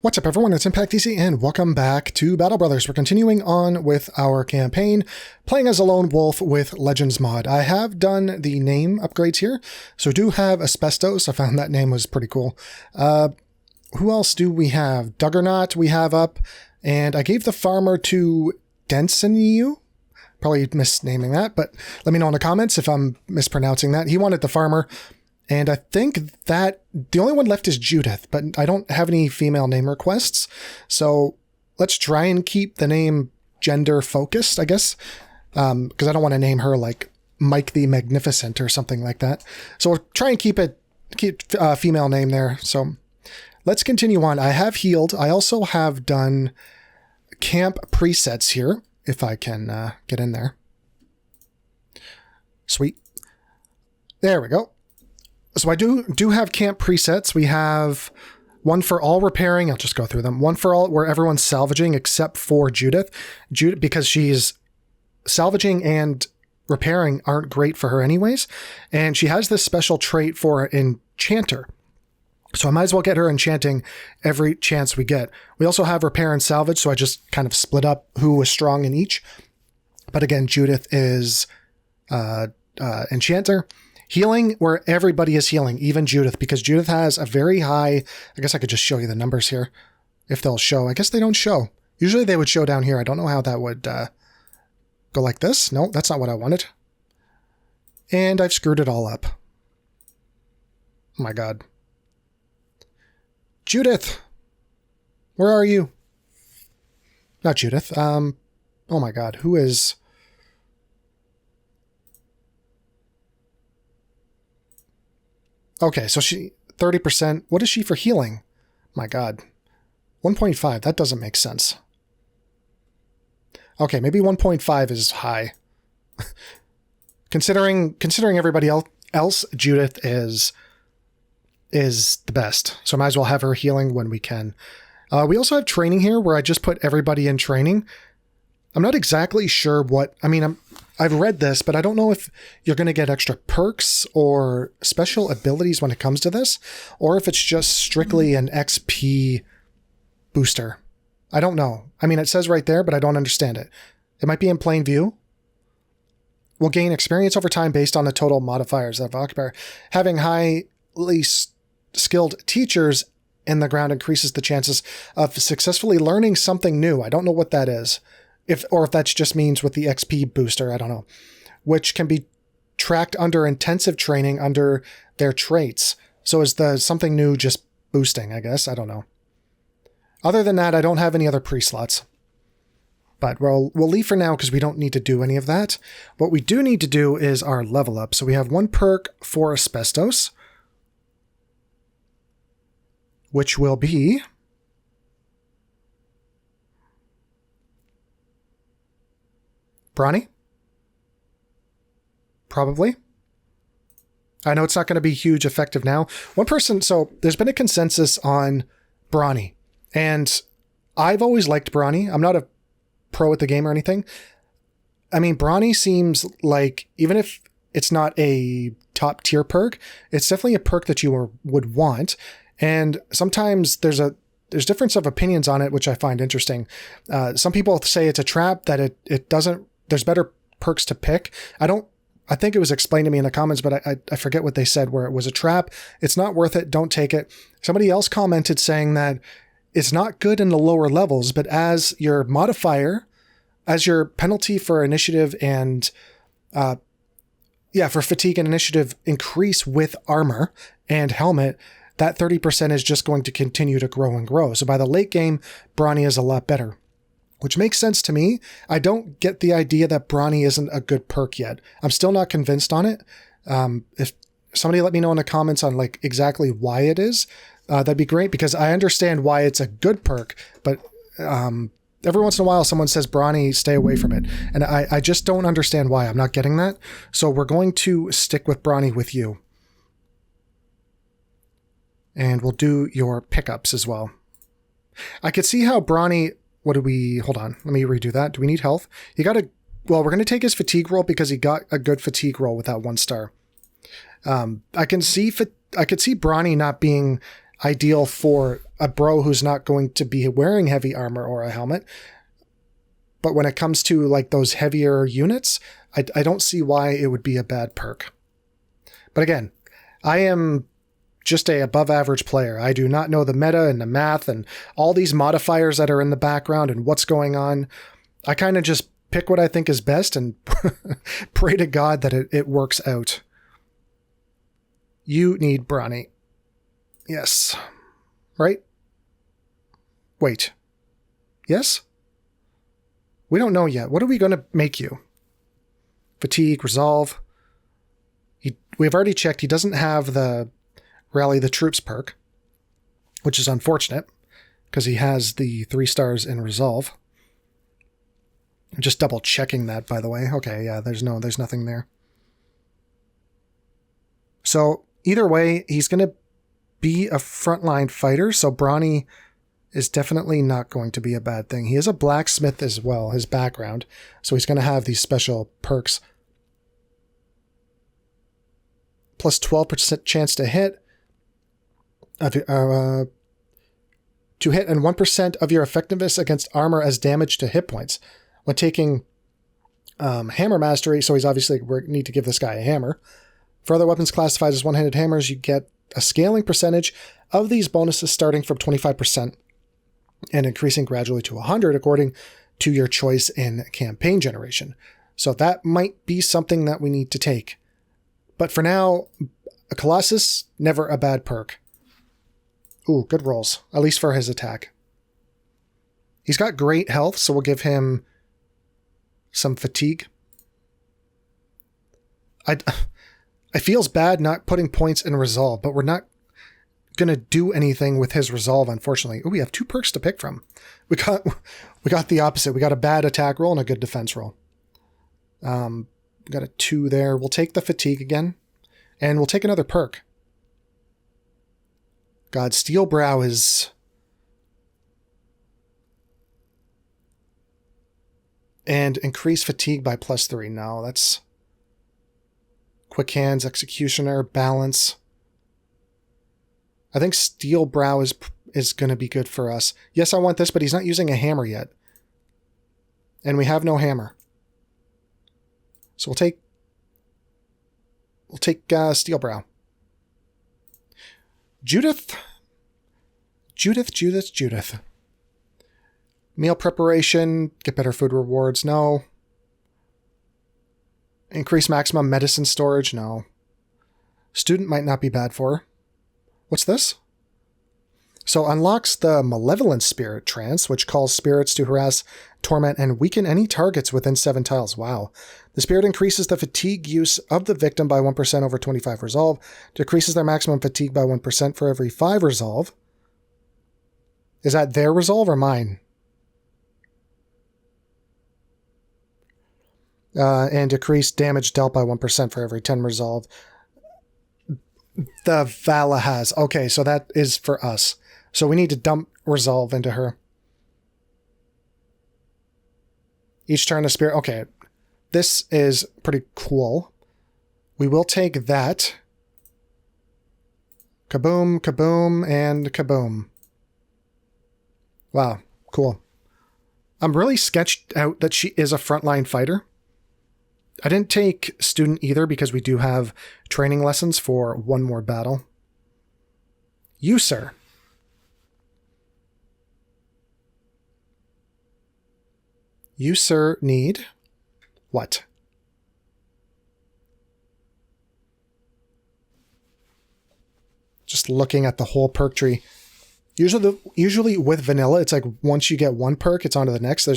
What's up, everyone? It's Impact DC, and welcome back to Battle Brothers. We're continuing on with our campaign, playing as a lone wolf with Legends mod. I have done the name upgrades here, so do have Asbestos. I found that name was pretty cool. Who else do we have? Duggernaut we have up, and I gave the farmer to Densinu. Probably misnaming that, but let me know in the comments if I'm mispronouncing that. He wanted the farmer. And I think that the only one left is Judith, but I don't have any female name requests. So let's try and keep the name gender focused, I guess, because I don't want to name her like Mike the Magnificent or something like that. So we'll try and keep a female name there. So let's continue on. I have healed. I also have done camp presets here, if I can get in there. Sweet. There we go. So I do have camp presets. We have one for all repairing. I'll just go through them. One for all where everyone's salvaging except for Judith. Judith, because she's salvaging and repairing aren't great for her anyways. And she has this special trait for enchanter. So I might as well get her enchanting every chance we get. We also have repair and salvage. So I just kind of split up who was strong in each. But again, Judith is enchanter. Healing, where everybody is healing, even Judith, because Judith has a very high... I guess I could just show you the numbers here, if they'll show. I guess they don't show. Usually they would show down here. I don't know how that would go like this. No, that's not what I wanted. And I've screwed it all up. Oh my god. Judith! Where are you? Not Judith. Oh my god, who is... Okay, so she 30%. What is she for healing? My god. 1.5. That doesn't make sense. Okay, maybe 1.5 is high. Considering everybody else, Judith is the best. So I might as well have her healing when we can. We also have training here where I just put everybody in training. I'm not exactly sure what... I mean, I've read this, but I don't know if you're going to get extra perks or special abilities when it comes to this, or if it's just strictly an XP booster. I don't know. I mean, it says right there, but I don't understand it. It might be in plain view. We'll gain experience over time based on the total modifiers of Occupier. Having highly skilled teachers in the ground increases the chances of successfully learning something new. I don't know what that is. If that just means with the XP booster, I don't know, which can be tracked under intensive training under their traits. So is the something new just boosting, I guess? I don't know. Other than that, I don't have any other pre-slots. But we'll leave for now because we don't need to do any of that. What we do need to do is our level up. So we have one perk for Asbestos, which will be... Brawny? Probably. I know it's not going to be huge effective now. One person, so there's been a consensus on Brawny, and I've always liked Brawny. I'm not a pro at the game or anything. I mean, Brawny seems like, even if it's not a top tier perk, it's definitely a perk that you would want. And sometimes there's difference of opinions on it, which I find interesting. Some people say it's a trap, that it doesn't... There's better perks to pick. I think it was explained to me in the comments, but I forget what they said, where it was a trap. It's not worth it. Don't take it. Somebody else commented saying that it's not good in the lower levels, but as your modifier, as your penalty for initiative and, for fatigue and initiative increase with armor and helmet, that 30% is just going to continue to grow and grow. So by the late game, Brawny is a lot better. Which makes sense to me. I don't get the idea that Brawny isn't a good perk yet. I'm still not convinced on it. If somebody let me know in the comments on like exactly why it is, that'd be great, because I understand why it's a good perk, but every once in a while someone says Brawny, stay away from it. And I just don't understand why. I'm not getting that. So we're going to stick with Brawny with you. And we'll do your pickups as well. I could see how Brawny... hold on, let me redo that. Do we need health? Well, we're going to take his fatigue roll because he got a good fatigue roll with that 1 star. I could see Brawny not being ideal for a bro who's not going to be wearing heavy armor or a helmet. But when it comes to like those heavier units, I don't see why it would be a bad perk. But again, I am just a above average player. I do not know the meta and the math and all these modifiers that are in the background and what's going on. I kind of just pick what I think is best and pray to God that it works out. You need Brawny. Yes. Right? Wait. Yes? We don't know yet. What are we going to make you? Fatigue, resolve. We've already checked. He doesn't have the Rally the Troops perk, which is unfortunate because he has the 3 stars in resolve. I'm just double checking that, by the way. Okay, yeah, there's nothing there. So either way, he's going to be a frontline fighter. So Brawny is definitely not going to be a bad thing. He is a blacksmith as well, his background. So he's going to have these special perks. Plus 12% chance to hit. To hit and 1% of your effectiveness against armor as damage to hit points. When taking hammer mastery, so we need to give this guy a hammer. For other weapons classified as one-handed hammers, you get a scaling percentage of these bonuses starting from 25% and increasing gradually to 100 according to your choice in campaign generation. So that might be something that we need to take. But for now, a Colossus, never a bad perk. Ooh, good rolls, at least for his attack. He's got great health, so we'll give him some fatigue. It feels bad not putting points in resolve, but we're not going to do anything with his resolve, unfortunately. Ooh, we have 2 perks to pick from. We got the opposite. We got a bad attack roll and a good defense roll. We got a 2 there. We'll take the fatigue again, and we'll take another perk. God, Steel Brow is... And increase fatigue by +3. No, that's... Quick Hands, Executioner, Balance. I think Steel Brow is going to be good for us. Yes, I want this, but he's not using a hammer yet. And we have no hammer. So we'll take Steel Brow. Judith. Meal preparation, get better food rewards, no. Increase maximum medicine storage, no. Student might not be bad for her. What's this? So unlocks the Malevolent Spirit trance, which calls spirits to harass, torment, and weaken any targets within 7 tiles. Wow. The spirit increases the fatigue use of the victim by 1% over 25 resolve, decreases their maximum fatigue by 1% for every 5 resolve. Is that their resolve or mine? And decrease damage dealt by 1% for every 10 resolve. The Vala has. Okay, so that is for us. So we need to dump resolve into her. Each turn a spirit. Okay, this is pretty cool. We will take that. Kaboom, kaboom, and kaboom. Wow, cool. I'm really sketched out that she is a frontline fighter. I didn't take student either because we do have training lessons for 1 more battle. You, sir. You, sir, need what? Just looking at the whole perk tree. Usually with vanilla, it's like once you get 1 perk, it's on to the next.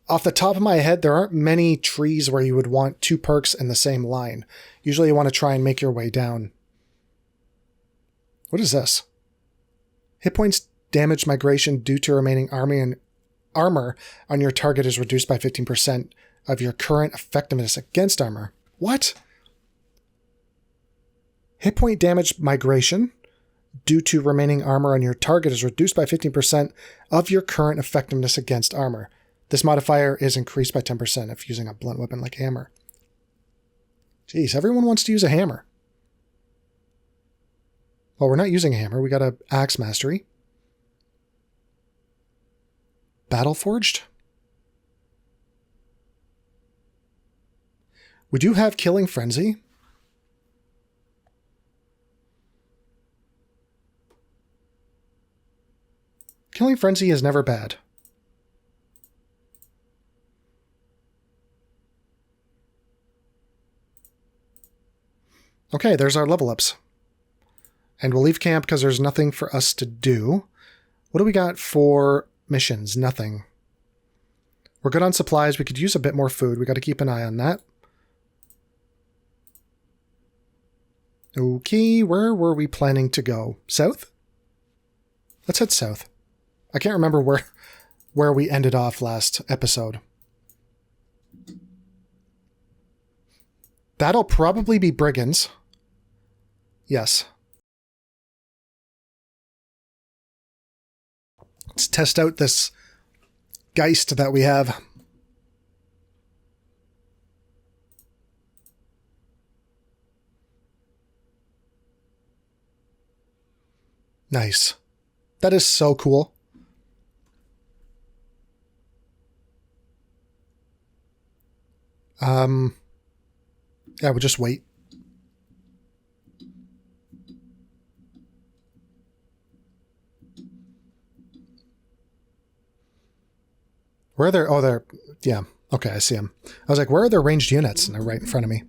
Off the top of my head, there aren't many trees where you would want 2 perks in the same line. Usually you want to try and make your way down. What is this? Hit points damage migration due to remaining armor on your target is reduced by 15% of your current effectiveness against armor. What? Hit point damage migration due to remaining armor on your target is reduced by 15% of your current effectiveness against armor. This modifier is increased by 10% if using a blunt weapon like hammer. Jeez, everyone wants to use a hammer. Well, we're not using a hammer. We got a axe mastery. Battle forged. We do have killing frenzy. Killing frenzy is never bad. Okay, there's our level ups. And we'll leave camp because there's nothing for us to do. What do we got for missions? Nothing. We're good on supplies. We could use a bit more food. We got to keep an eye on that. Okay, where were we planning to go? South? Let's head south. I can't remember where we ended off last episode. That'll probably be brigands. Yes. Let's test out this Geist that we have. Nice. That is so cool. Yeah, we'll just wait. Where are there? Oh, they're... Yeah. Okay, I see them. I was like, where are their ranged units? And they're right in front of me.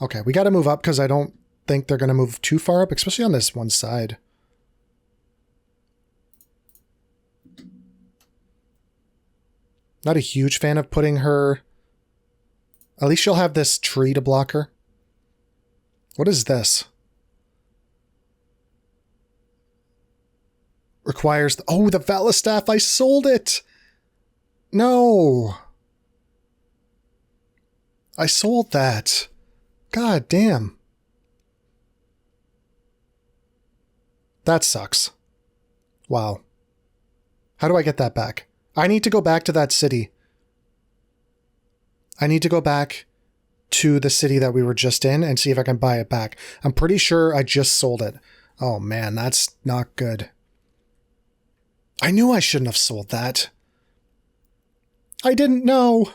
Okay, we got to move up because I don't think they're going to move too far up, especially on this one side. Not a huge fan of putting her... At least she'll have this tree to block her. What is this? Requires... Oh, the Vala Staff! I sold it! No! I sold that. God damn. That sucks. Wow. How do I get that back? I need to go back to that city. I need to go back to the city that we were just in and see if I can buy it back. I'm pretty sure I just sold it. Oh man, that's not good. I knew I shouldn't have sold that. I didn't know.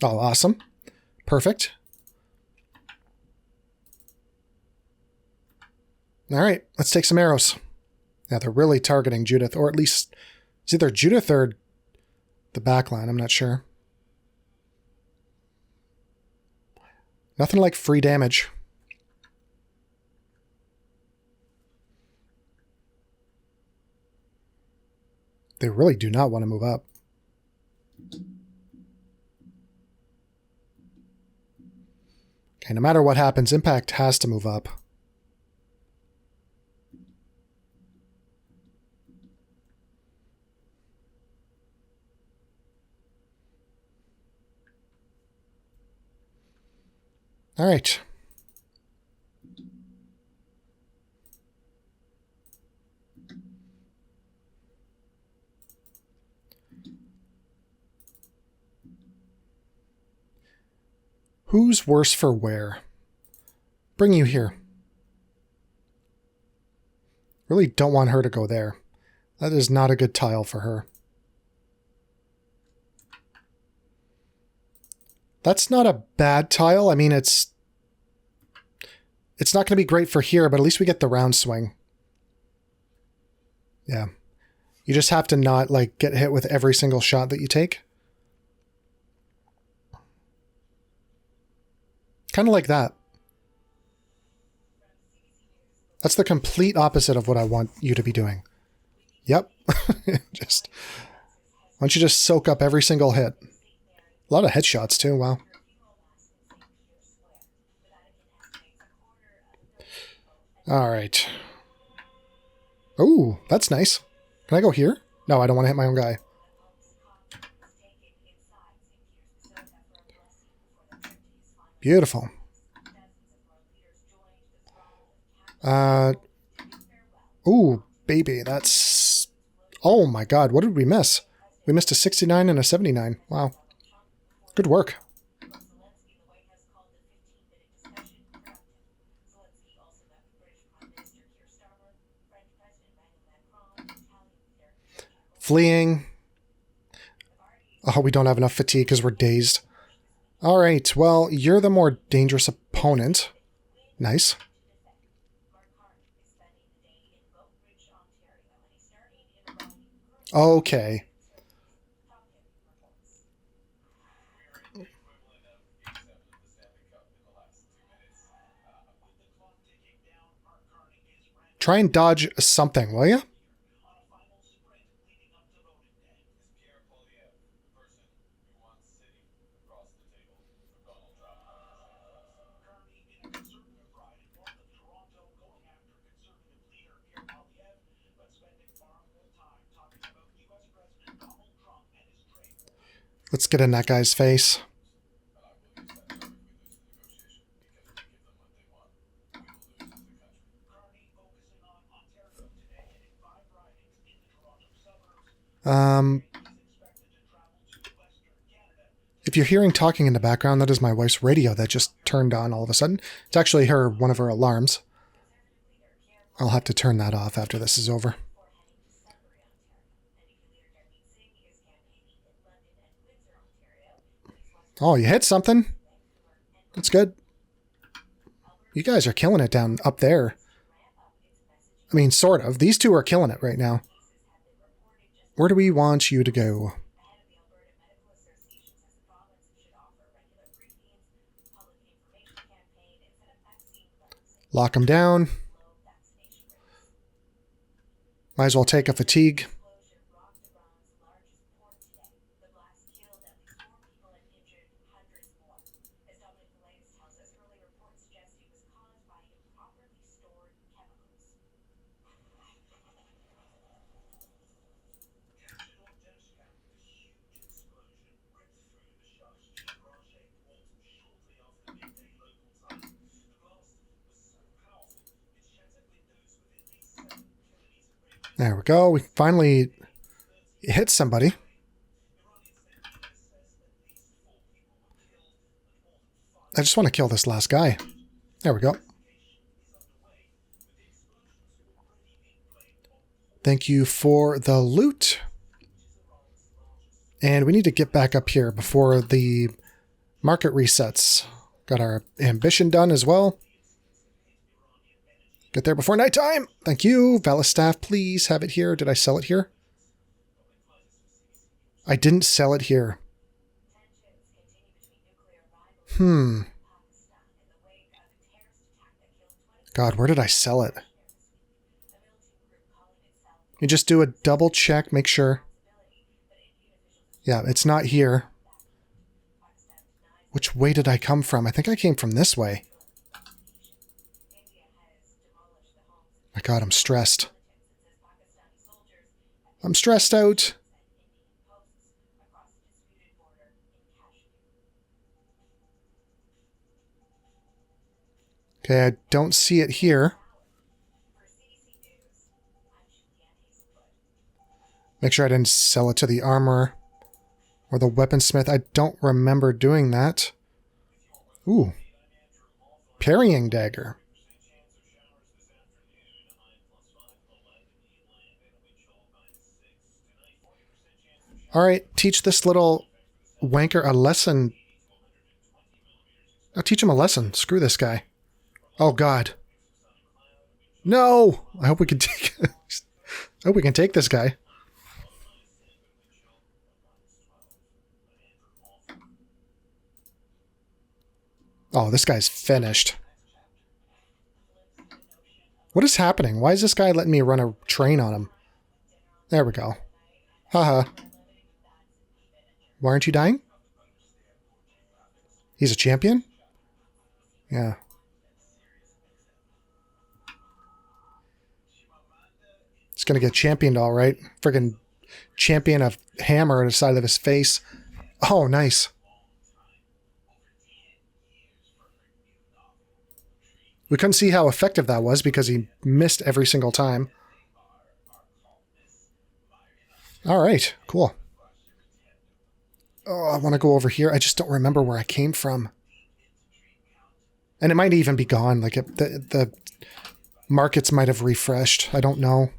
Oh, awesome. Perfect. All right, let's take some arrows. Yeah, they're really targeting Judith, or at least it's either Judith or the backline. I'm not sure. Nothing like free damage. They really do not want to move up. Okay, no matter what happens, Impact has to move up. All right. Who's worse for wear? Bring you here. Really don't want her to go there. That is not a good tile for her. That's not a bad tile. I mean, it's not going to be great for here, but at least we get the round swing. Yeah. You just have to not, like, get hit with every single shot that you take. Kind of like that. That's the complete opposite of what I want you to be doing. Yep. Just, why don't you just soak up every single hit? A lot of headshots too, wow. Alright. Ooh, that's nice. Can I go here? No, I don't want to hit my own guy. Beautiful. Ooh, baby, that's... Oh my god, what did we miss? We missed a 69 and a 79. Wow. Good work. Fleeing. Oh, we don't have enough fatigue because we're dazed. Alright, well, you're the more dangerous opponent. Nice. Okay. Try and dodge something, will you? Let's get in that guy's face. If you're hearing talking in the background, that is my wife's radio that just turned on all of a sudden. It's actually one of her alarms. I'll have to turn that off after this is over. Oh, you hit something? That's good. You guys are killing it down up there. I mean, sort of. These two are killing it right now. Where do we want you to go? Lock them down. Might as well take a fatigue. There we go. We finally hit somebody. I just want to kill this last guy. There we go. Thank you for the loot. And we need to get back up here before the market resets. Got our ambition done as well. Get there before nighttime. Thank you. Valistaff, please have it here. Did I sell it here? I didn't sell it here. God, where did I sell it? You just do a double check, make sure. Yeah, it's not here. Which way did I come from? I think I came from this way. My God, I'm stressed. I'm stressed out. Okay, I don't see it here. Make sure I didn't sell it to the armor or the weaponsmith. I don't remember doing that. Ooh. Parrying dagger. Alright, teach this little wanker a lesson. I'll teach him a lesson. Screw this guy. Oh, God. No! I hope we can take... I hope we can take this guy. Oh, this guy's finished. What is happening? Why is this guy letting me run a train on him? There we go. Haha. Why aren't you dying? He's a champion? Yeah. It's gonna get championed all right. Friggin' champion a hammer at the side of his face. Oh, nice. We couldn't see how effective that was because he missed every single time. All right, cool. Oh, I want to go over here. I just don't remember where I came from. And it might even be gone. Like the markets might have refreshed. I don't know.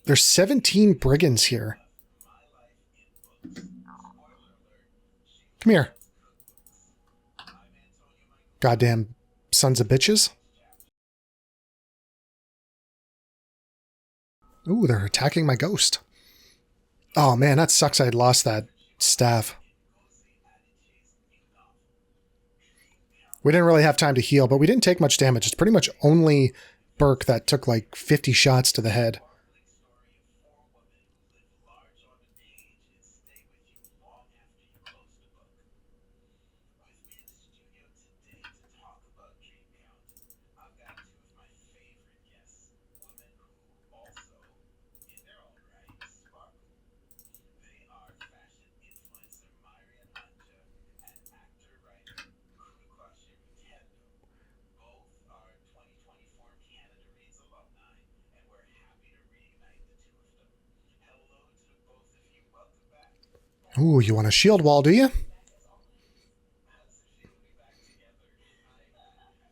There's 17 brigands here. Come here. Goddamn sons of bitches. Ooh, they're attacking my ghost. Oh man, that sucks I had lost that staff. We didn't really have time to heal, but we didn't take much damage. It's pretty much only Burke that took like 50 shots to the head. Ooh, you want a shield wall, do you?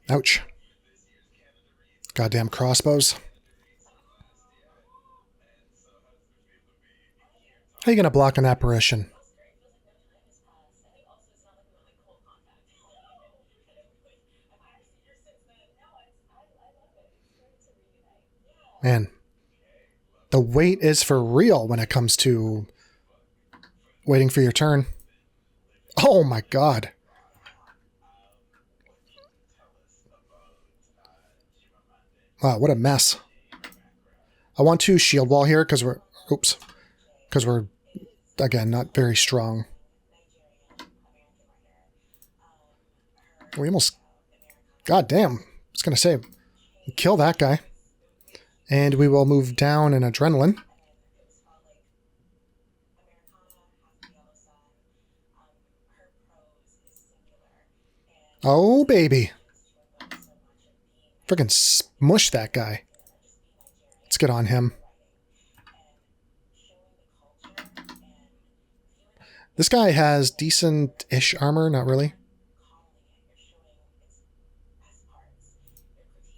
Ouch. Goddamn crossbows. How are you going to block an apparition? Man, the wait is for real when it comes to waiting for your turn. Oh my god. Wow, what a mess. I want to shield wall here because we're... Oops. Because we're, again, not very strong. We almost... God damn. I was going to say, kill that guy. And we will move down in adrenaline. Oh, baby. Frickin' smush that guy. Let's get on him. This guy has decent-ish armor, not really.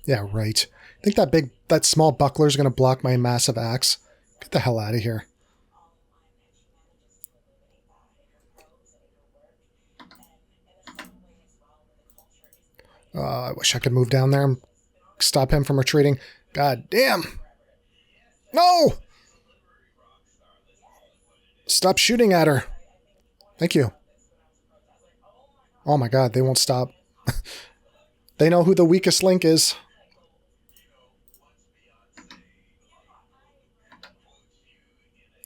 Yeah, right. I think that small buckler is going to block my massive axe. Get the hell out of here. I wish I could move down there and stop him from retreating. God damn. No! Stop shooting at her. Thank you. Oh my god, they won't stop. They know who the weakest link is.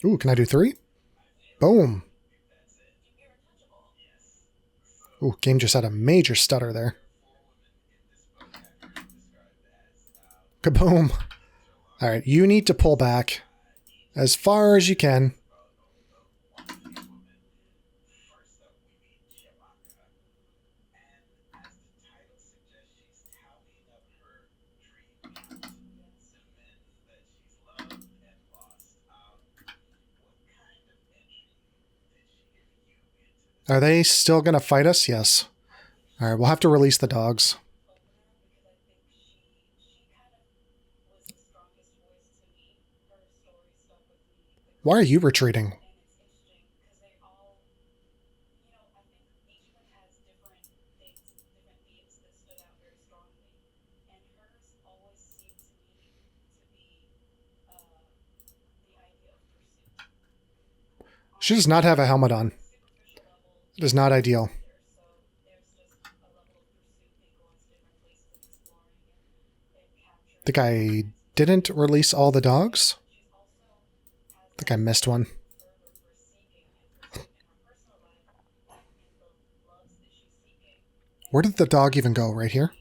Ooh, can I do 3? Boom. Ooh, game just had a major stutter there. Kaboom. Alright, you need to pull back as far as you can. Are they still going to fight us? Yes. Alright, we'll have to release the dogs. Why are you retreating? She does not have a helmet on. It is not ideal. I think I didn't release all the dogs. I think I missed one. Where did the dog even go? Right here?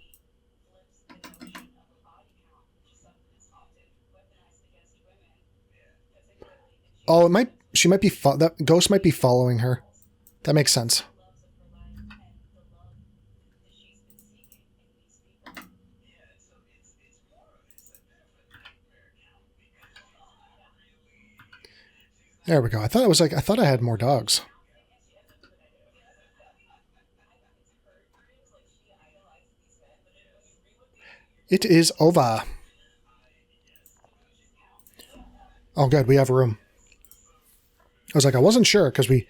Oh, it might. She might be. That ghost might be following her. That makes sense. There we go. I thought it was like I thought I had more dogs. It is over. Oh, good. We have room. I was like, I wasn't sure because we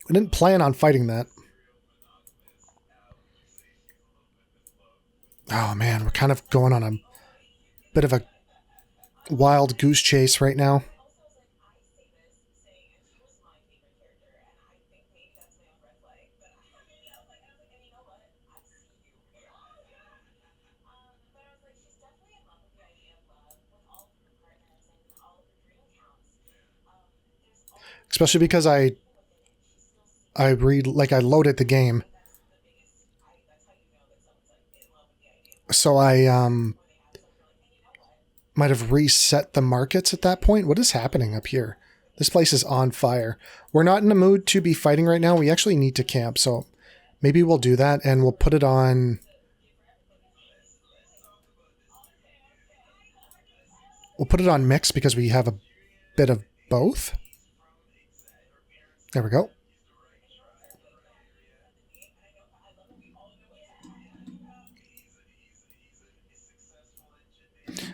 didn't plan on fighting that. Oh, man. We're kind of going on a bit of a wild goose chase right now. Especially because I loaded the game. So I might have reset the markets at that point. What is happening up here? This place is on fire. We're not in the mood to be fighting right now. We actually need to camp, so maybe we'll do that and we'll put it on. We'll put it on mix because we have a bit of both. There we go.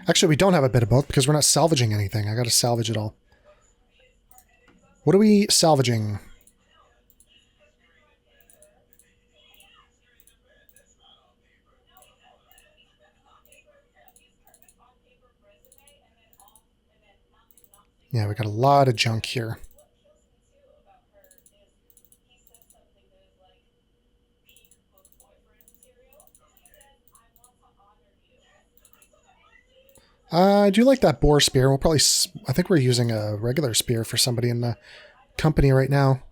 Actually, we don't have a bit of both because we're not salvaging anything. I got to salvage it all. What are we salvaging? Yeah, we got a lot of junk here. I do like that boar spear. We'll probably... I think we're using a regular spear for somebody in the company right now.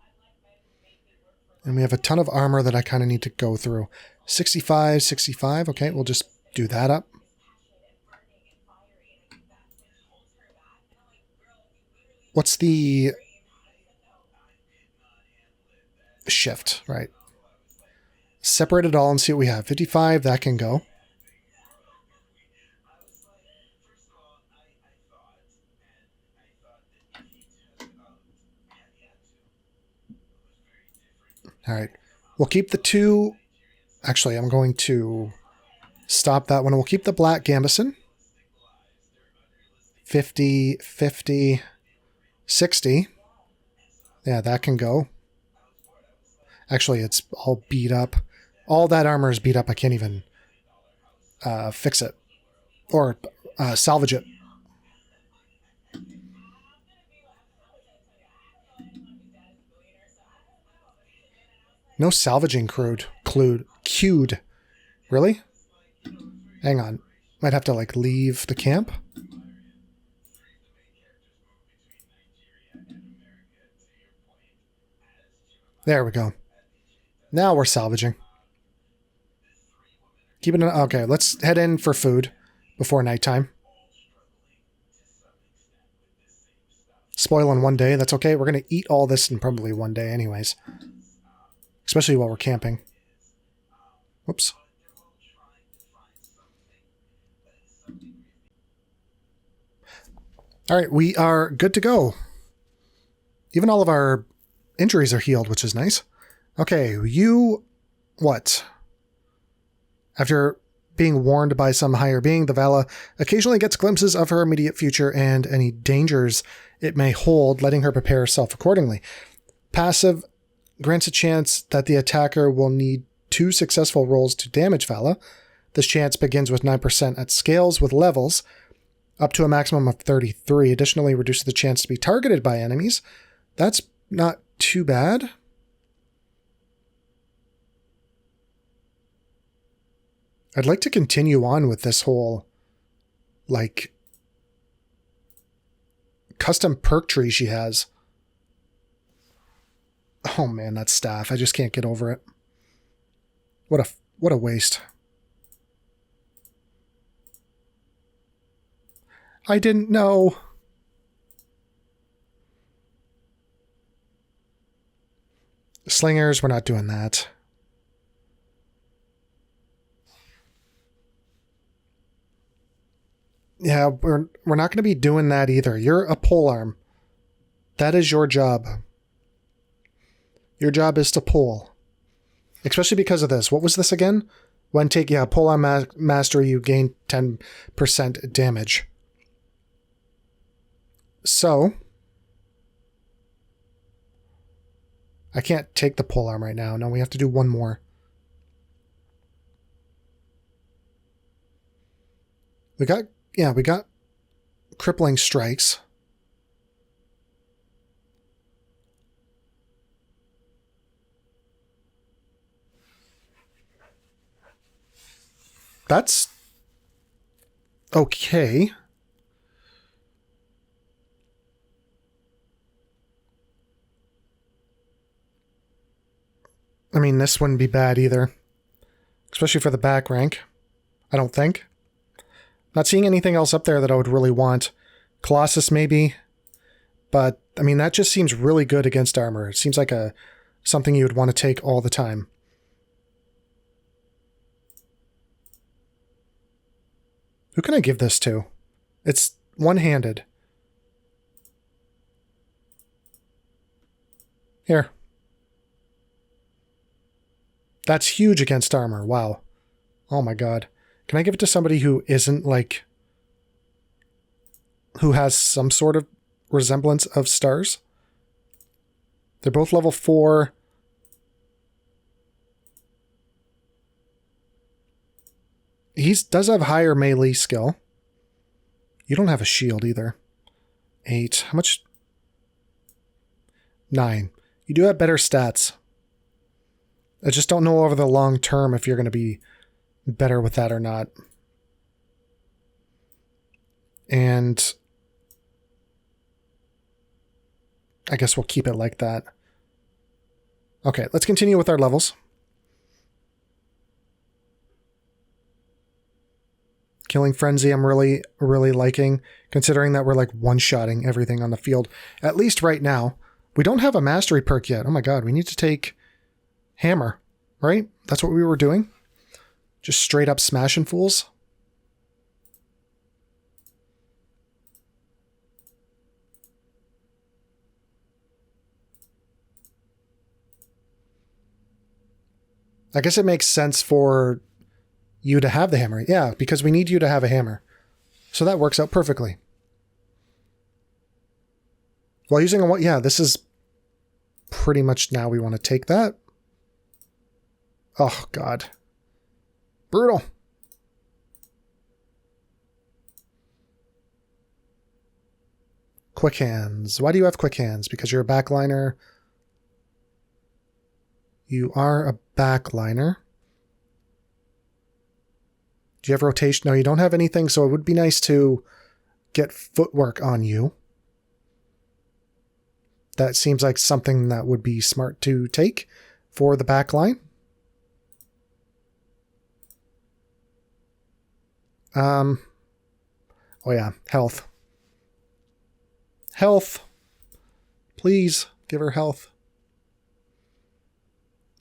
And we have a ton of armor that I kind of need to go through. 65, 65. Okay, we'll just do that up. What's the... shift, right. Separate it all and see what we have. 55, that can go. All right. We'll keep the two... Actually, I'm going to stop that one. We'll keep the black gambeson. 50, 50, 60. Yeah, that can go. Actually, it's all beat up. All that armor is beat up. I can't even fix it. Or salvage it. No salvaging queued. Really? Hang on. Might have to, like, leave the camp. There we go. Now we're salvaging. Keep it in, okay, let's head in for food before nighttime. Spoil in one day. That's okay. We're going to eat all this in probably one day anyways. Especially while we're camping. Whoops. All right, we are good to go. Even all of our injuries are healed, which is nice. Okay, you... what? After being warned by some higher being, the Vala occasionally gets glimpses of her immediate future and any dangers it may hold, letting her prepare herself accordingly. Passive grants a chance that the attacker will need 2 successful rolls to damage Vala. This chance begins with 9% at scales with levels, up to a maximum of 33. Additionally, reduces the chance to be targeted by enemies. That's not too bad. I'd like to continue on with this whole, like, custom perk tree she has. Oh man, that staff. I just can't get over it. What a waste. I didn't know. Slingers, we're not doing that. Yeah, we're not going to be doing that either. You're a polearm. That is your job. Your job is to pull. Especially because of this. What was this again? When take, yeah, polearm mastery, you gain 10% damage. So, I can't take the polearm right now. No, we have to do one more. We got crippling strikes. That's okay. I mean, this wouldn't be bad either. Especially for the back rank. I don't think. Not seeing anything else up there that I would really want. Colossus maybe. But, I mean, that just seems really good against armor. It seems like something you would want to take all the time. Who can I give this to? It's one-handed. Here. That's huge against armor. Wow. Oh my god. Can I give it to somebody who isn't, like... who has some sort of resemblance of stars? They're both level 4. He does have higher melee skill. You don't have a shield either. 8. How much? 9. You do have better stats. I just don't know over the long term if you're going to be better with that or not. And I guess we'll keep it like that. Okay, let's continue with our levels. Killing Frenzy I'm really, really liking, considering that we're like one-shotting everything on the field. At least right now. We don't have a mastery perk yet. Oh my god, we need to take Hammer, right? That's what we were doing? Just straight up smashing fools? I guess it makes sense for you to have the hammer. Yeah, because we need you to have a hammer. So that works out perfectly. While using a... yeah, this is pretty much now we want to take that. Oh, God. Brutal. Quick hands. Why do you have quick hands? Because you're a backliner. You are a backliner. Do you have rotation? No, you don't have anything, so it would be nice to get footwork on you. That seems like something that would be smart to take for the back line. Oh yeah, health. Health. Please, give her health.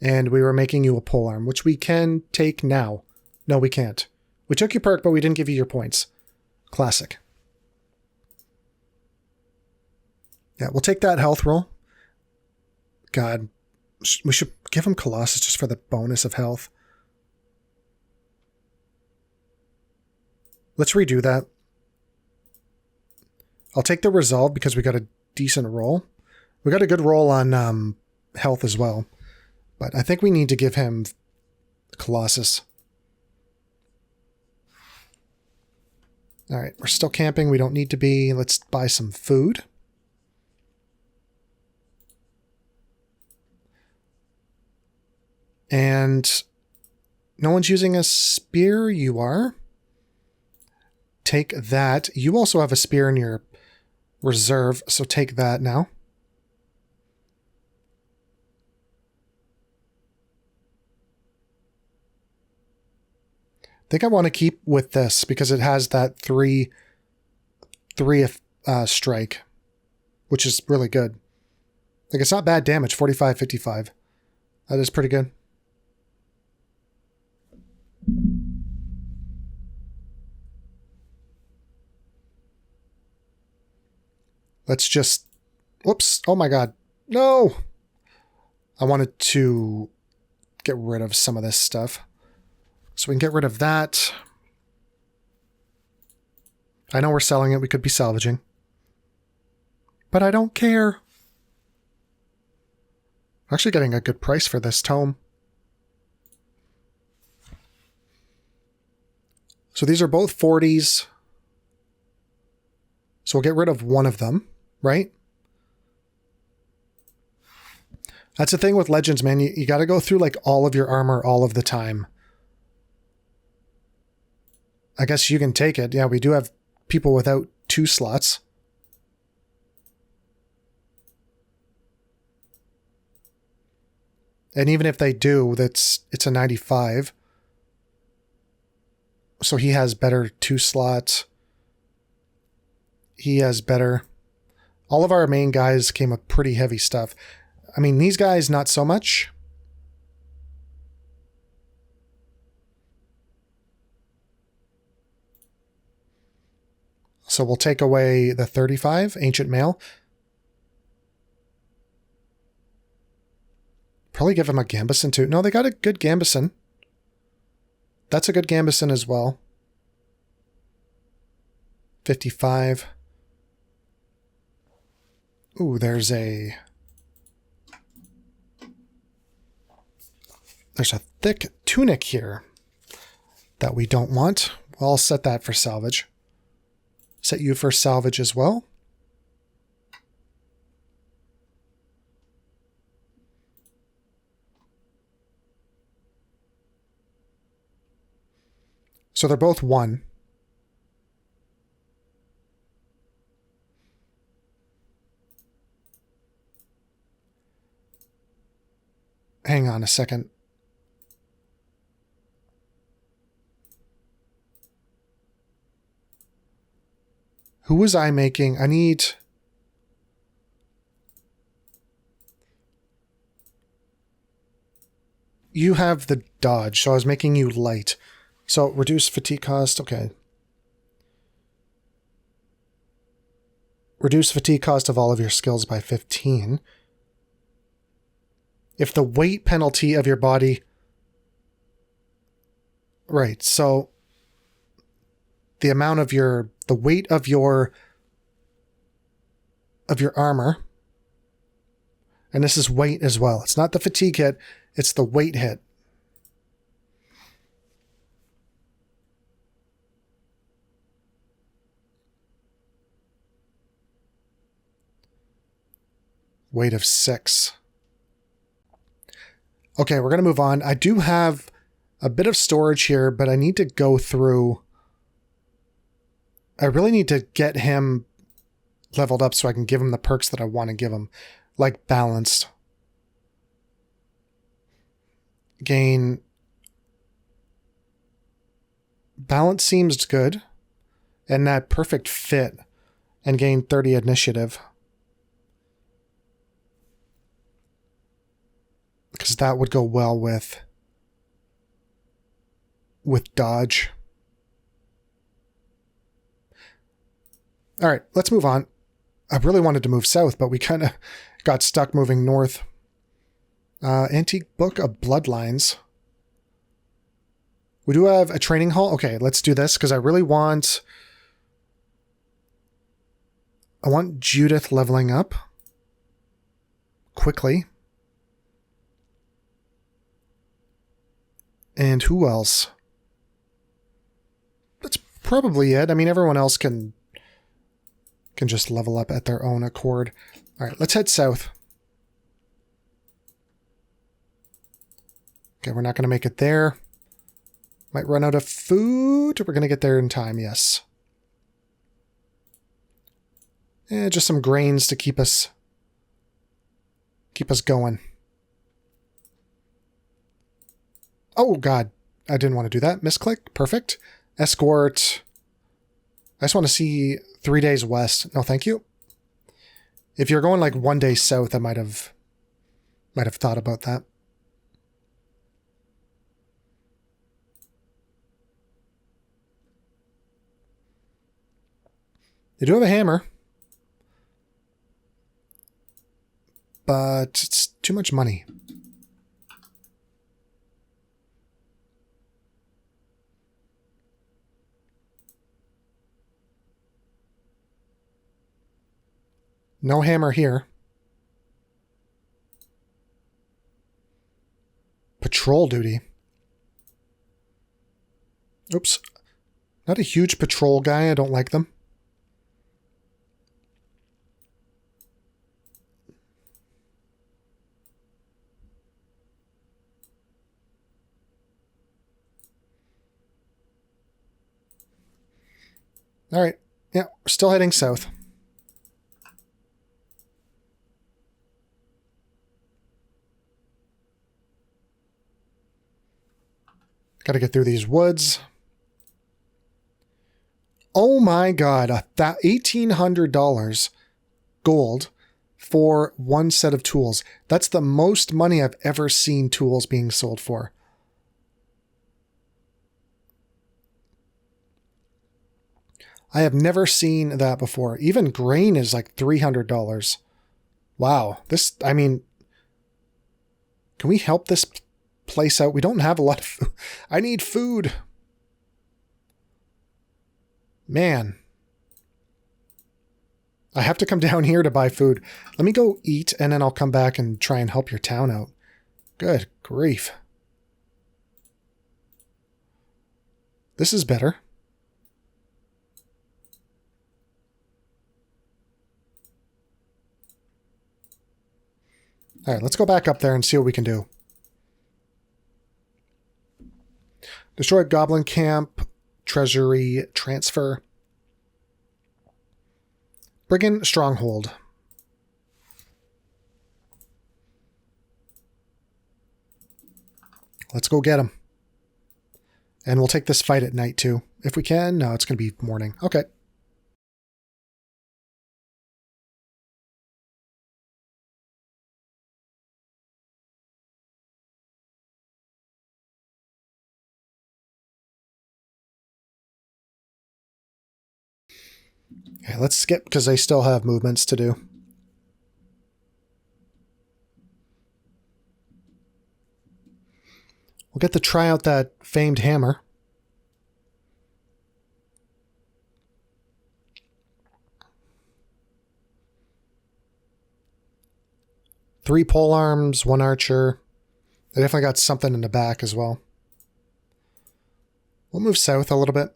And we were making you a polearm, which we can take now. No, we can't. We took your perk, but we didn't give you your points. Classic. Yeah, we'll take that health roll. God, we should give him Colossus just for the bonus of health. Let's redo that. I'll take the resolve because we got a decent roll. We got a good roll on health as well. But I think we need to give him Colossus. Alright, we're still camping. We don't need to be. Let's buy some food. And no one's using a spear. You are. Take that. You also have a spear in your reserve, so take that now. I think I want to keep with this because it has that three strike, which is really good. Like, it's not bad damage, 45, 55. That is pretty good. Let's just... Whoops. Oh my god. No! I wanted to get rid of some of this stuff. So we can get rid of that. I know we're selling it. We could be salvaging. But I don't care. I'm actually getting a good price for this tome. So these are both 40s. So we'll get rid of one of them, right? That's the thing with Legends, man. You got to go through like all of your armor all of the time. I guess you can take it. Yeah, we do have people without 2 slots. And even if they do, it's a 95. So he has better 2 slots. He has better. All of our main guys came with pretty heavy stuff. I mean, these guys, not so much. So we'll take away the 35, Ancient Mail. Probably give him a Gambison too. No, they got a good Gambison. That's a good Gambison as well. 55. Ooh, there's a thick tunic here that we don't want. Well, I'll set that for salvage. Set you for salvage as well. So they're both 1. Hang on a second. Who was I making? I need... You have the dodge, so I was making you light. So reduce fatigue cost, okay. Reduce fatigue cost of all of your skills by 15. If the weight penalty of your body... Right, so... The amount of your... The weight of your armor. And this is weight as well. It's not the fatigue hit, it's the weight hit. Weight of 6. Okay, we're going to move on. I do have a bit of storage here, but I need to go through... I really need to get him leveled up so I can give him the perks that I want to give him. Like balanced. Gain... Balance seems good. And that perfect fit. And gain 30 initiative. Because that would go well with dodge. All right, let's move on. I really wanted to move south, but we kind of got stuck moving north. Antique Book of Bloodlines. We do have a training hall. Okay, let's do this because I really want... I want Judith leveling up quickly. And who else? That's probably it. I mean, everyone else can just level up at their own accord. All right, let's head south. Okay, we're not going to make it there. Might run out of food. We're going to get there in time, yes. Just some grains to keep us going. Oh, God. I didn't want to do that. Misclick. Perfect. Escort. I just want to see 3 days west. No, thank you. If you're going like 1 day south, I might have thought about that. They do have a hammer. But it's too much money. No hammer here. Patrol duty. Oops. Not a huge patrol guy. I don't like them. All right. Yeah, we're still heading south. Got to get through these woods. Oh my god, $1,800 gold for one set of tools. That's the most money I've ever seen tools being sold for. I have never seen that before. Even grain is like $300. Wow. This, I mean, can we help this place out? We don't have a lot of food. I need food. Man. I have to come down here to buy food. Let me go eat and then I'll come back and try and help your town out. Good grief. This is better. All right, let's go back up there and see what we can do. Destroy Goblin Camp, Treasury, Transfer. Brigand Stronghold. Let's go get him. And we'll take this fight at night too. If we can. No, it's going to be morning. Okay. Okay, let's skip because they still have movements to do. We'll get to try out that famed hammer. Three pole arms, one archer. They definitely got something in the back as well. We'll move south a little bit.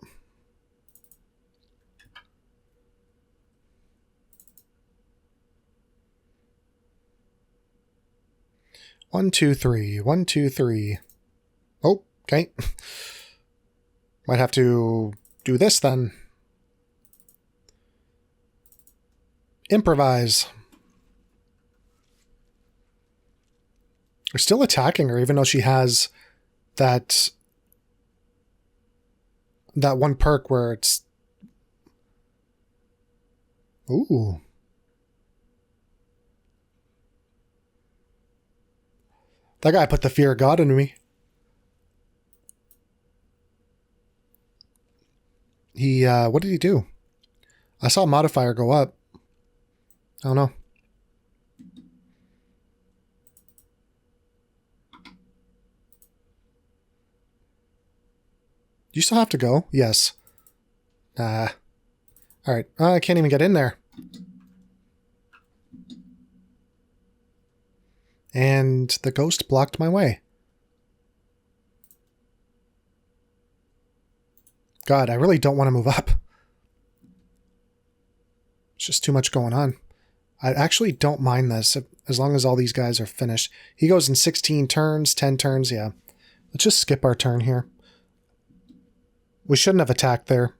One, two, three. 1, 2, 3. Oh, okay. Might have to do this then. Improvise. We're still attacking her, even though she has that one perk where it's... Ooh. That guy put the fear of God into me. He, what did he do? I saw a modifier go up. I don't know. Do you still have to go? Yes. Alright. I can't even get in there. And the ghost blocked my way. God, I really don't want to move up. It's just too much going on. I actually don't mind this, as long as all these guys are finished. He goes in 16 turns, 10 turns, yeah. Let's just skip our turn here. We shouldn't have attacked there.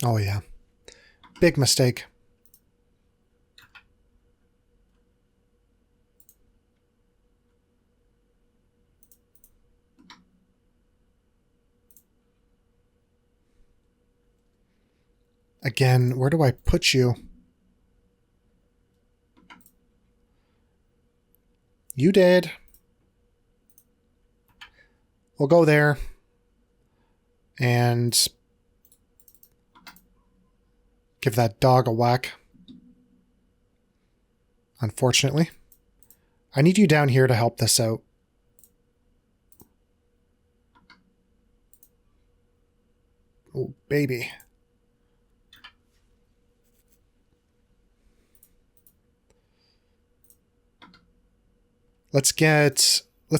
Oh yeah. Big mistake. Again, where do I put you? You did. We'll go there and give that dog a whack. Unfortunately. I need you down here to help this out. Oh, baby. Let's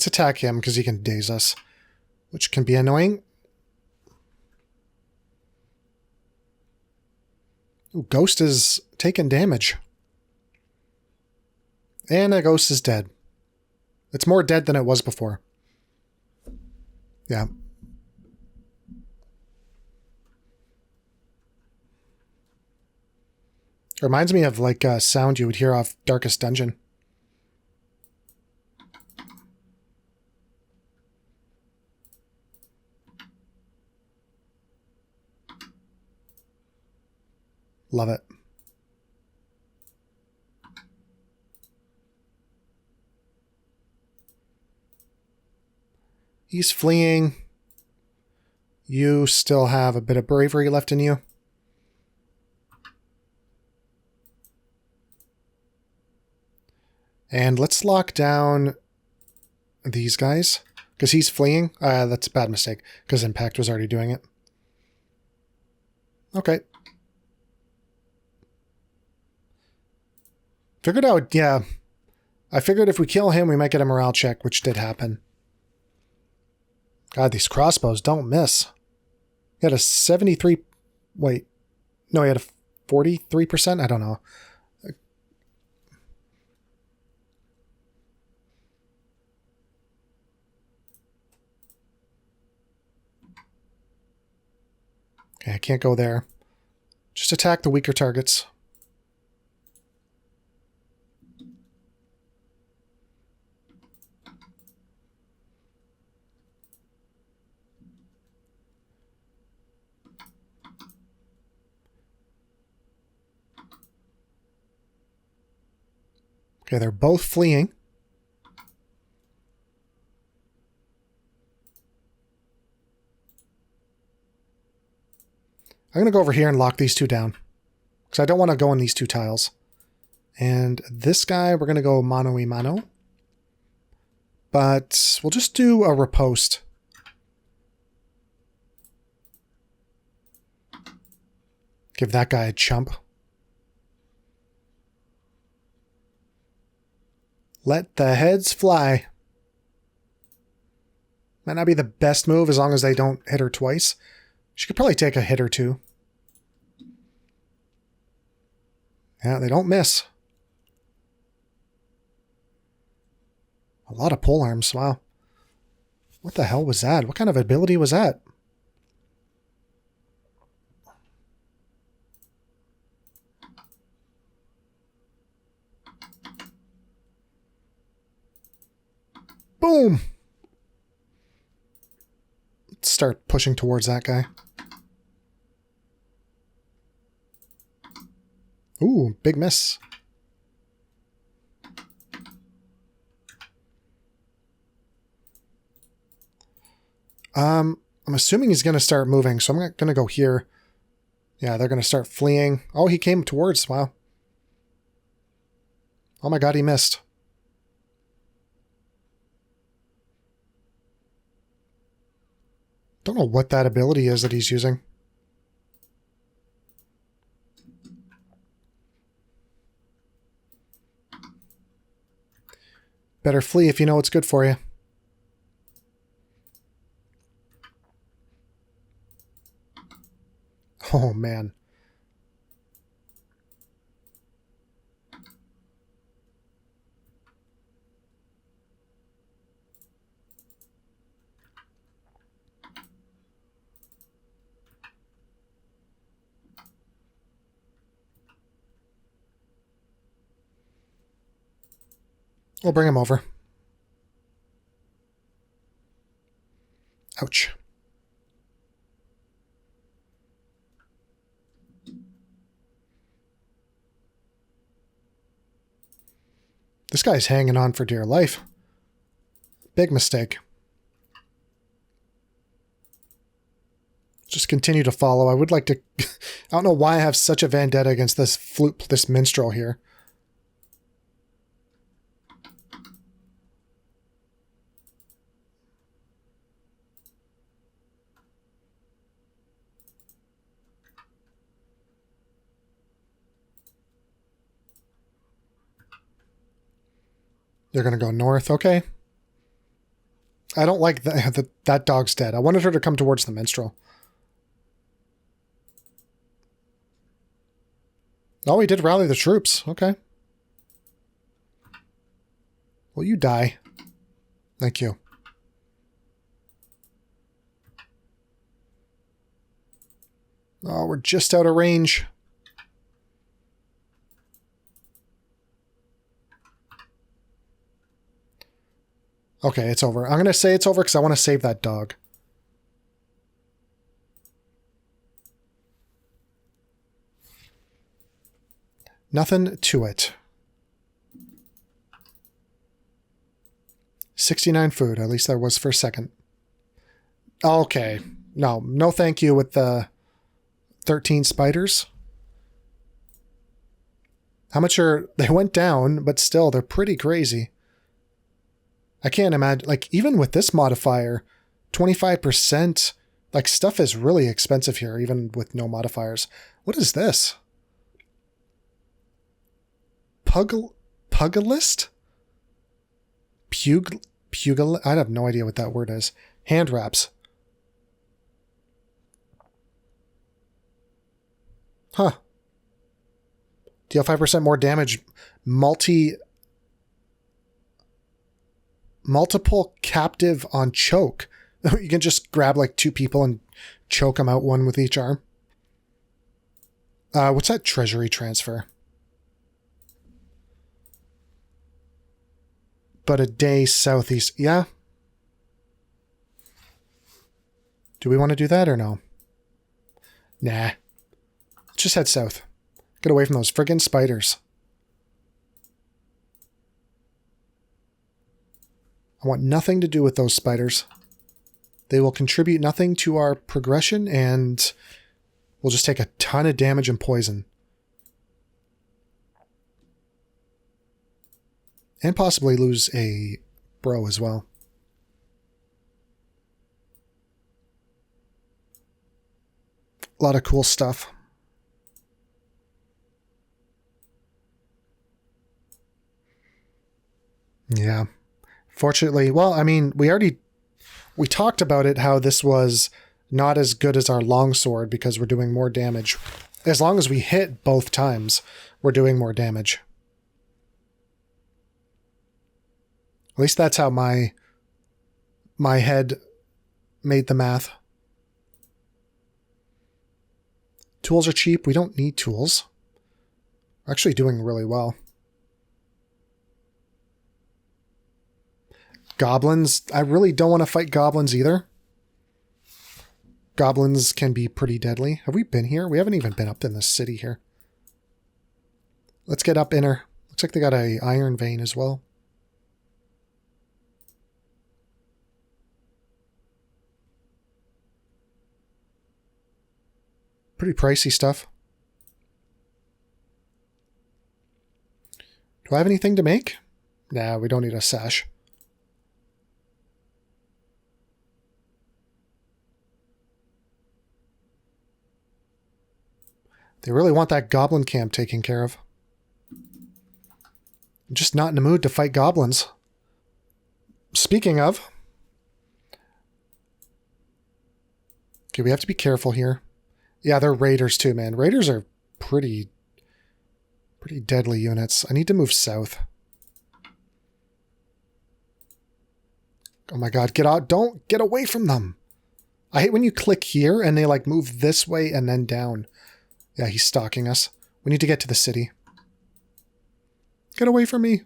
attack him because he can daze us, which can be annoying. Ooh, Ghost is taking damage. And a Ghost is dead. It's more dead than it was before. Yeah. It reminds me of like a sound you would hear off Darkest Dungeon. Love it. He's fleeing. You still have a bit of bravery left in you. And let's lock down these guys. Because he's fleeing. That's a bad mistake. Because Impact was already doing it. Okay. Figured out, yeah. I figured if we kill him, we might get a morale check, which did happen. God, these crossbows don't miss. He had a 73... Wait. No, he had a 43%? I don't know. Okay, I can't go there. Just attack the weaker targets. Okay, they're both fleeing. I'm going to go over here and lock these two down. Because I don't want to go in these two tiles. And this guy, we're going to go mano-y-mano. But we'll just do a riposte. Give that guy a chump. Let the heads fly. Might not be the best move as long as they don't hit her twice. She could probably take a hit or two. Yeah, they don't miss. A lot of pole arms, wow. What the hell was that? What kind of ability was that? Boom! Let's start pushing towards that guy. Ooh, big miss. I'm assuming he's going to start moving, so I'm going to go here. Yeah, they're going to start fleeing. Oh, he came towards. Wow. Oh my god, he missed. Don't know what that ability is that he's using. Better flee if you know what's good for you. Oh, man. We'll bring him over. Ouch. This guy's hanging on for dear life. Big mistake. Just continue to follow. I would like to... I don't know why I have such a vendetta against this this minstrel here. They're going to go north. Okay. I don't like that dog's dead. I wanted her to come towards the minstrel. Oh, he did rally the troops. Okay. Well, you die. Thank you. Oh, we're just out of range. Okay, it's over. I'm going to say it's over because I want to save that dog. Nothing to it. 69 food. At least there was for a second. Okay. No thank you with the 13 spiders. How much are... They went down, but still, they're pretty crazy. I can't imagine... Like, even with this modifier, 25%... Like, stuff is really expensive here, even with no modifiers. What is this? Pugilist? Pugil... I have no idea what that word is. Hand wraps. Huh. Deal 5% more damage. Multiple captive on choke. You can just grab like 2 people and choke them out, one with each arm. What's that treasury transfer? But a day southeast. Yeah. Do we want to do that or no? Nah. Let's just head south. Get away from those friggin' spiders. I want nothing to do with those spiders. They will contribute nothing to our progression, and we'll just take a ton of damage and poison. And possibly lose a bro as well. A lot of cool stuff. Yeah. Fortunately, well, I mean, we talked about it, how this was not as good as our longsword because we're doing more damage. As long as we hit both times, we're doing more damage. At least that's how my head made the math. Tools are cheap. We don't need tools. We're actually doing really well. Goblins. I really don't want to fight goblins either. Goblins can be pretty deadly. Have we been here? We haven't even been up in this city here. Let's get up inner. Looks like they got a iron vein as well. Pretty pricey stuff. Do I have anything to make? Nah, we don't need a sash. They really want that goblin camp taken care of. I'm just not in the mood to fight goblins. Speaking of... Okay, we have to be careful here. Yeah, they're raiders too, man. Raiders are pretty deadly units. I need to move south. Oh my god, get out. Don't get away from them. I hate when you click here and they like move this way and then down. Yeah, he's stalking us. We need to get to the city. Get away from me.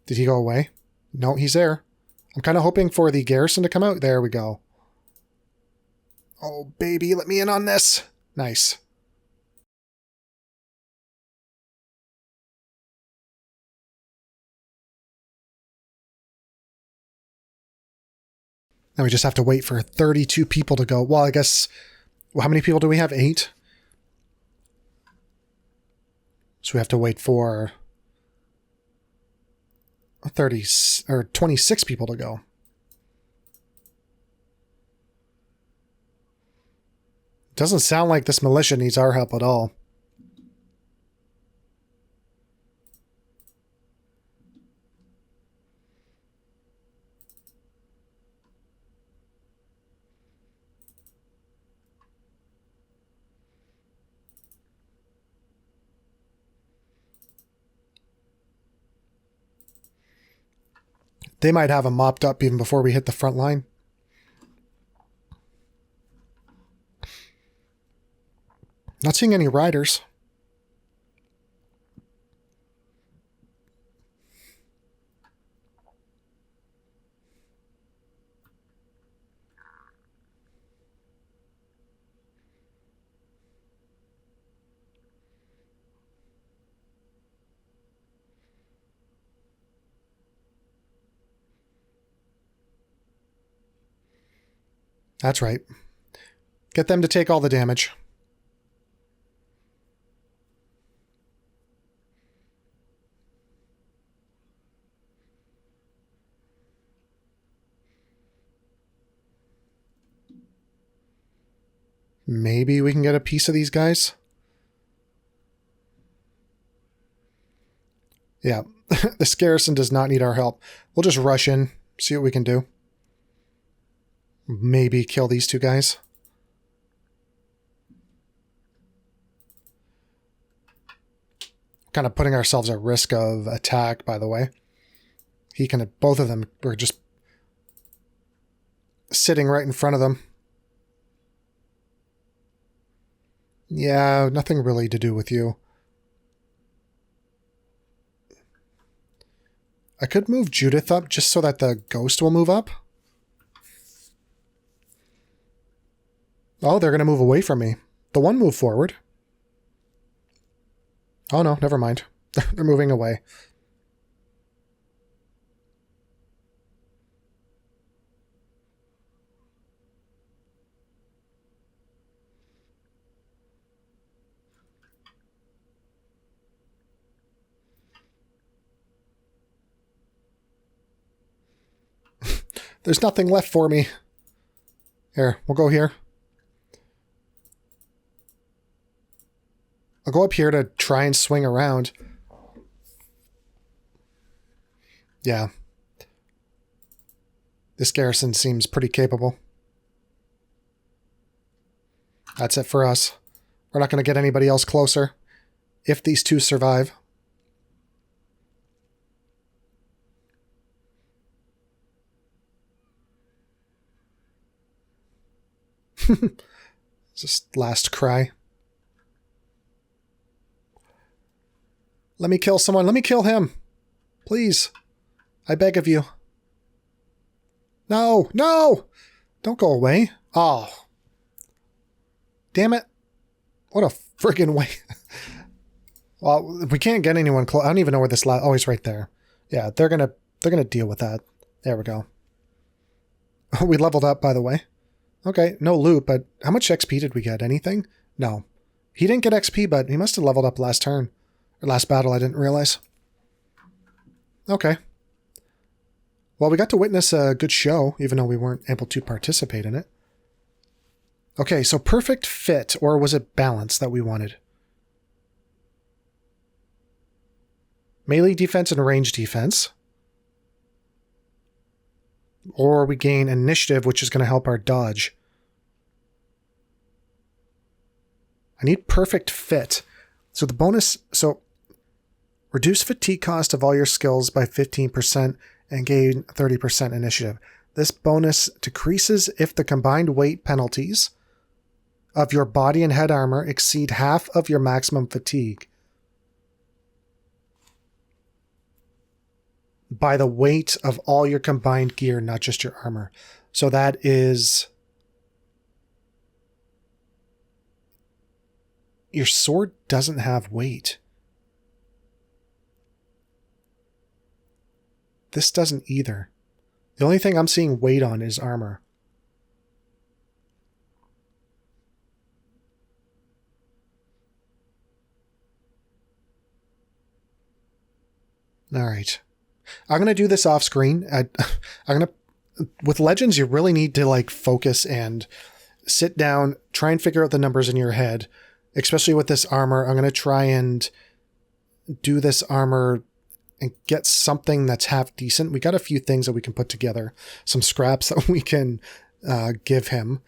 Did he go away? No, he's there. I'm kind of hoping for the garrison to come out. There we go. Oh, baby, let me in on this. Nice. And we just have to wait for 32 people to go. Well, I guess, well, how many people do we have? 8? So we have to wait for 30 or 26 people to go. Doesn't sound like this militia needs our help at all. They might have them mopped up even before we hit the front line. Not seeing any riders. That's right. Get them to take all the damage. Maybe we can get a piece of these guys. Yeah, this garrison does not need our help. We'll just rush in, see what we can do. Maybe kill these 2 guys. Kind of putting ourselves at risk of attack, by the way. Both of them were just sitting right in front of them. Yeah, nothing really to do with you. I could move Judith up just so that the ghost will move up. Oh, they're going to move away from me. The one moved forward. Oh no, never mind. They're moving away. There's nothing left for me. Here, we'll go here. I'll go up here to try and swing around. Yeah. This garrison seems pretty capable. That's it for us. We're not going to get anybody else closer. If these 2 survive. Just last cry. Let me kill someone. Let me kill him. Please. I beg of you. No. No! Don't go away. Oh. Damn it. What a friggin' way. Well, we can't get anyone close. I don't even know where this oh, he's right there. Yeah, they're gonna deal with that. There we go. We leveled up, by the way. Okay, no loot, but how much XP did we get? Anything? No. He didn't get XP, but he must have leveled up last turn. Or last battle, I didn't realize. Okay. Well, we got to witness a good show, even though we weren't able to participate in it. Okay, so perfect fit, or was it balance that we wanted? Melee defense and range defense. Or we gain initiative, which is going to help our dodge. I need perfect fit. So the bonus... So, reduce fatigue cost of all your skills by 15% and gain 30% initiative. This bonus decreases if the combined weight penalties of your body and head armor exceed half of your maximum fatigue. By the weight of all your combined gear, not just your armor. So that is... Your sword doesn't have weight. This doesn't either. The only thing I'm seeing weight on is armor. All right. I'm going to do this off screen. With Legends, you really need to like focus and sit down, try and figure out the numbers in your head, especially with this armor. I'm going to try and do this armor and get something that's half decent. We got a few things that we can put together, some scraps that we can give him.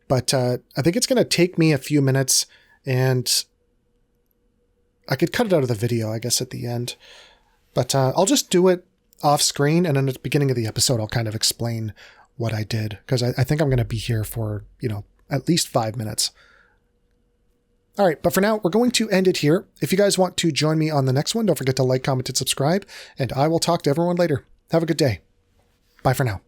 But I think it's going to take me a few minutes, and I could cut it out of the video, I guess, at the end. But I'll just do it off screen, and then at the beginning of the episode, I'll kind of explain what I did, because I think I'm going to be here for, at least 5 minutes. All right, but for now, we're going to end it here. If you guys want to join me on the next one, don't forget to like, comment, and subscribe, and I will talk to everyone later. Have a good day. Bye for now.